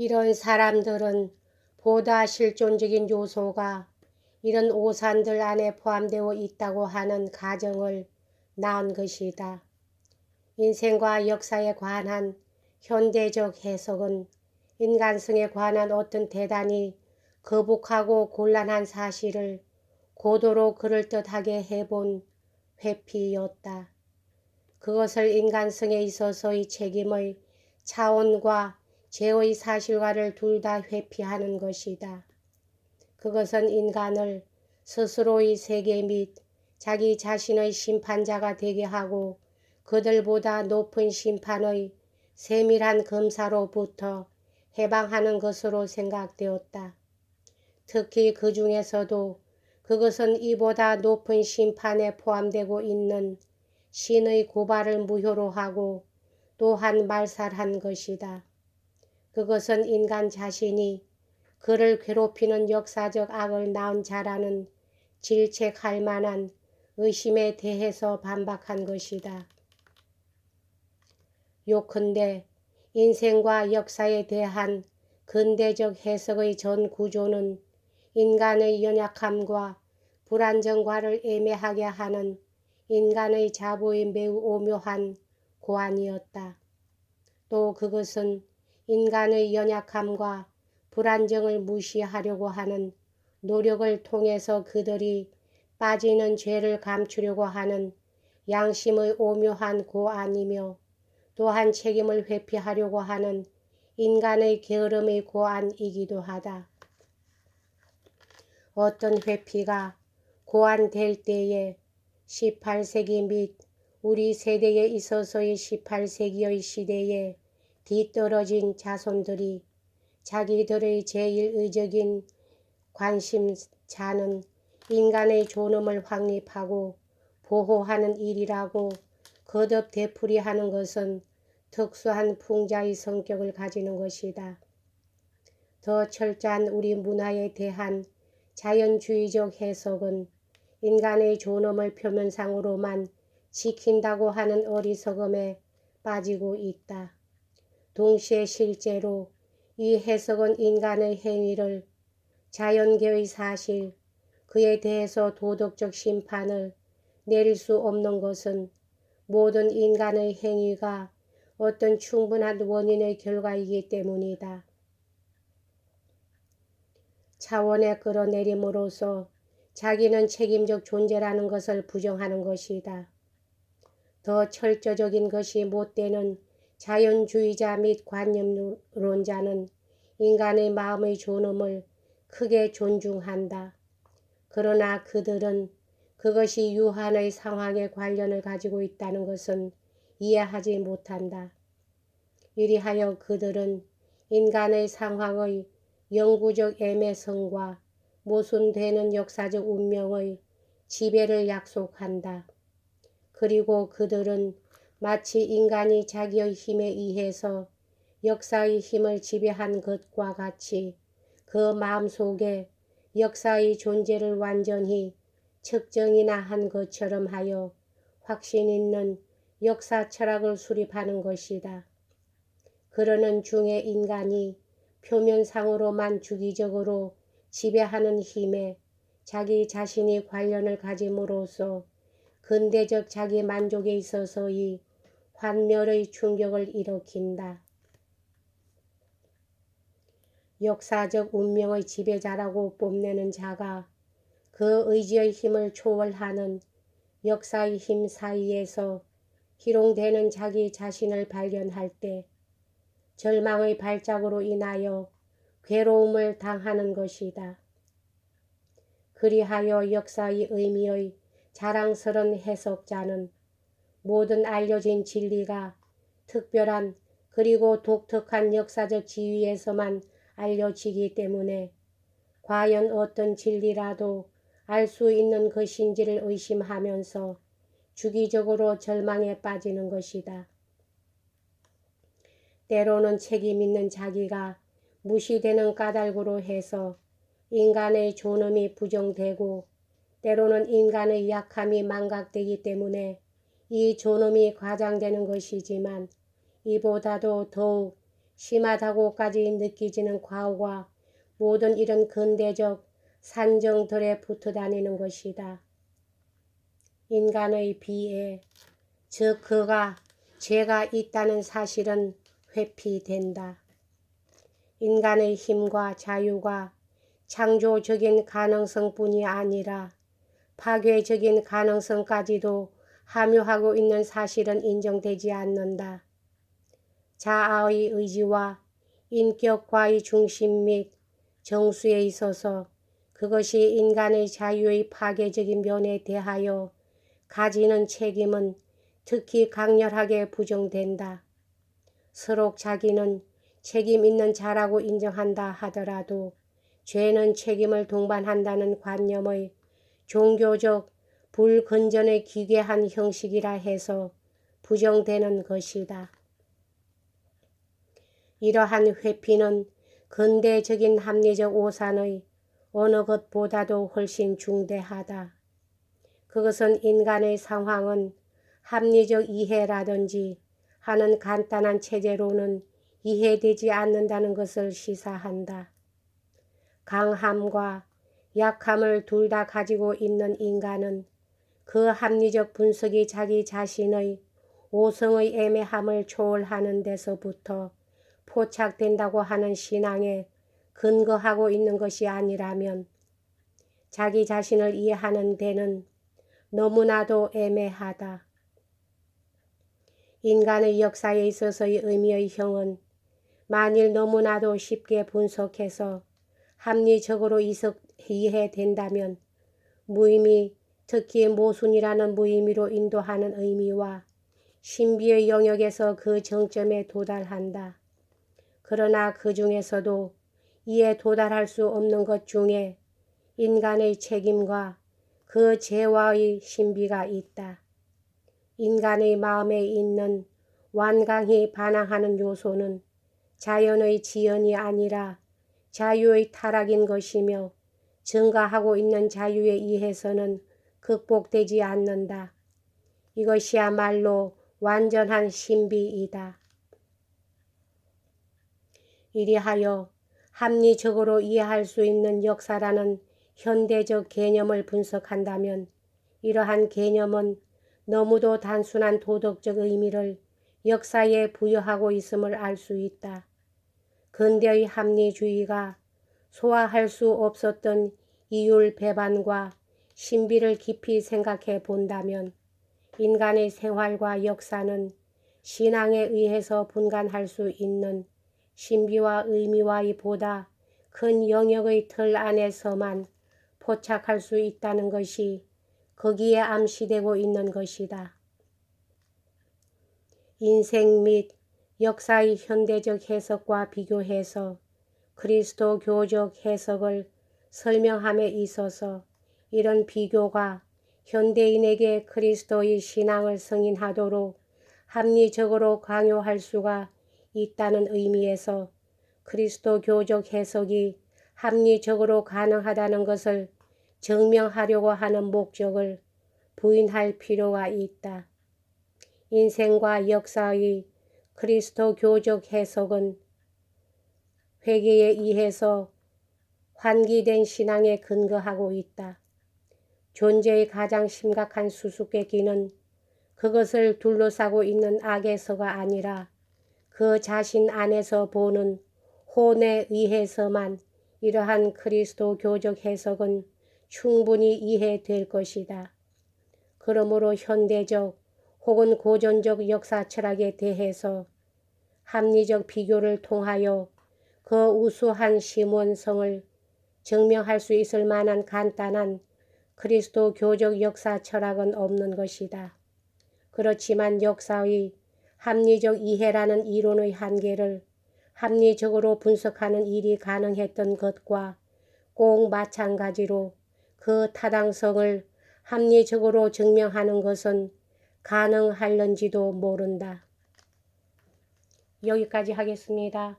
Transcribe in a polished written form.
이런 사람들은 보다 실존적인 요소가 이런 오산들 안에 포함되어 있다고 하는 가정을 낳은 것이다. 인생과 역사에 관한 현대적 해석은 인간성에 관한 어떤 대단히 거북하고 곤란한 사실을 고도로 그럴듯하게 해본 회피였다. 그것을 인간성에 있어서의 책임의 차원과 죄의 사실과를 둘 다 회피하는 것이다. 그것은 인간을 스스로의 세계 및 자기 자신의 심판자가 되게 하고 그들보다 높은 심판의 세밀한 검사로부터 해방하는 것으로 생각되었다. 특히 그 중에서도 그것은 이보다 높은 심판에 포함되고 있는 신의 고발을 무효로 하고 또한 말살한 것이다. 그것은 인간 자신이 그를 괴롭히는 역사적 악을 낳은 자라는 질책할 만한 의심에 대해서 반박한 것이다. 요컨대 인생과 역사에 대한 근대적 해석의 전 구조는 인간의 연약함과 불안정과를 애매하게 하는 인간의 자부의 매우 오묘한 고안이었다. 또 그것은 인간의 연약함과 불안정을 무시하려고 하는 노력을 통해서 그들이 빠지는 죄를 감추려고 하는 양심의 오묘한 고안이며 또한 책임을 회피하려고 하는 인간의 게으름의 고안이기도 하다. 어떤 회피가 고안될 때에 18세기 및 우리 세대에 있어서의 18세기의 시대에 뒤떨어진 자손들이 자기들의 제일 의적인 관심사는 인간의 존엄을 확립하고 보호하는 일이라고 거듭 되풀이하는 것은 특수한 풍자의 성격을 가지는 것이다. 더 철저한 우리 문화에 대한 자연주의적 해석은 인간의 존엄을 표면상으로만 지킨다고 하는 어리석음에 빠지고 있다. 동시에 실제로 이 해석은 인간의 행위를 자연계의 사실, 그에 대해서 도덕적 심판을 내릴 수 없는 것은 모든 인간의 행위가 어떤 충분한 원인의 결과이기 때문이다. 차원에 끌어내림으로써 자기는 책임적 존재라는 것을 부정하는 것이다. 더 철저적인 것이 못되는 자연주의자 및 관념론자는 인간의 마음의 존엄을 크게 존중한다. 그러나 그들은 그것이 유한의 상황에 관련을 가지고 있다는 것은 이해하지 못한다. 이리하여 그들은 인간의 상황의 영구적 애매성과 모순되는 역사적 운명의 지배를 약속한다. 그리고 그들은 마치 인간이 자기의 힘에 의해서 역사의 힘을 지배한 것과 같이 그 마음속에 역사의 존재를 완전히 측정이나 한 것처럼 하여 확신 있는 역사 철학을 수립하는 것이다. 그러는 중에 인간이 표면상으로만 주기적으로 지배하는 힘에 자기 자신이 관련을 가짐으로써 근대적 자기 만족에 있어서의 환멸의 충격을 일으킨다. 역사적 운명의 지배자라고 뽐내는 자가 그 의지의 힘을 초월하는 역사의 힘 사이에서 희롱되는 자기 자신을 발견할 때 절망의 발작으로 인하여 괴로움을 당하는 것이다. 그리하여 역사의 의미의 자랑스런 해석자는 모든 알려진 진리가 특별한 그리고 독특한 역사적 지위에서만 알려지기 때문에 과연 어떤 진리라도 알 수 있는 것인지를 의심하면서 주기적으로 절망에 빠지는 것이다. 때로는 책임 있는 자기가 무시되는 까닭으로 해서 인간의 존엄이 부정되고 때로는 인간의 약함이 망각되기 때문에 이 존엄이 과장되는 것이지만 이보다도 더욱 심하다고까지 느끼지는 과오가 모든 이런 근대적 산정들에 붙어 다니는 것이다. 인간의 비애, 즉 그가 죄가 있다는 사실은 회피된다. 인간의 힘과 자유가 창조적인 가능성뿐이 아니라 파괴적인 가능성까지도 함유하고 있는 사실은 인정되지 않는다. 자아의 의지와 인격과의 중심 및 정수에 있어서 그것이 인간의 자유의 파괴적인 면에 대하여 가지는 책임은 특히 강렬하게 부정된다. 서로 자기는 책임 있는 자라고 인정한다 하더라도 죄는 책임을 동반한다는 관념의 종교적 불건전의 기괴한 형식이라 해서 부정되는 것이다. 이러한 회피는 근대적인 합리적 오산의 어느 것보다도 훨씬 중대하다. 그것은 인간의 상황은 합리적 이해라든지 하는 간단한 체제로는 이해되지 않는다는 것을 시사한다. 강함과 약함을 둘 다 가지고 있는 인간은 그 합리적 분석이 자기 자신의 오성의 애매함을 초월하는 데서부터 포착된다고 하는 신앙에 근거하고 있는 것이 아니라면 자기 자신을 이해하는 데는 너무나도 애매하다. 인간의 역사에 있어서의 의미의 형은 만일 너무나도 쉽게 분석해서 합리적으로 이해된다면 무의미, 특히 모순이라는 무의미로 인도하는 의미와 신비의 영역에서 그 정점에 도달한다. 그러나 그 중에서도 이에 도달할 수 없는 것 중에 인간의 책임과 그 죄와의 신비가 있다. 인간의 마음에 있는 완강히 반항하는 요소는 자연의 지연이 아니라 자유의 타락인 것이며 증가하고 있는 자유에 의해서는 극복되지 않는다. 이것이야말로 완전한 신비이다. 이리하여 합리적으로 이해할 수 있는 역사라는 현대적 개념을 분석한다면 이러한 개념은 너무도 단순한 도덕적 의미를 역사에 부여하고 있음을 알 수 있다. 근대의 합리주의가 소화할 수 없었던 이율 배반과 신비를 깊이 생각해 본다면 인간의 생활과 역사는 신앙에 의해서 분간할 수 있는 신비와 의미와의 보다 큰 영역의 틀 안에서만 포착할 수 있다는 것이 거기에 암시되고 있는 것이다. 인생 및 역사의 현대적 해석과 비교해서 그리스도교적 해석을 설명함에 있어서 이런 비교가 현대인에게 그리스도의 신앙을 승인하도록 합리적으로 강요할 수가 있다는 의미에서 그리스도교적 해석이 합리적으로 가능하다는 것을 증명하려고 하는 목적을 부인할 필요가 있다. 인생과 역사의 그리스도교적 해석은 회개에 의해서 환기된 신앙에 근거하고 있다. 존재의 가장 심각한 수수께끼는 그것을 둘러싸고 있는 악에서가 아니라 그 자신 안에서 보는 혼에 의해서만 이러한 그리스도교적 해석은 충분히 이해될 것이다. 그러므로 현대적 혹은 고전적 역사 철학에 대해서 합리적 비교를 통하여 그 우수한 심원성을 증명할 수 있을 만한 간단한 그리스도교적 역사 철학은 없는 것이다. 그렇지만 역사의 합리적 이해라는 이론의 한계를 합리적으로 분석하는 일이 가능했던 것과 꼭 마찬가지로 그 타당성을 합리적으로 증명하는 것은 가능할는지도 모른다. 여기까지 하겠습니다.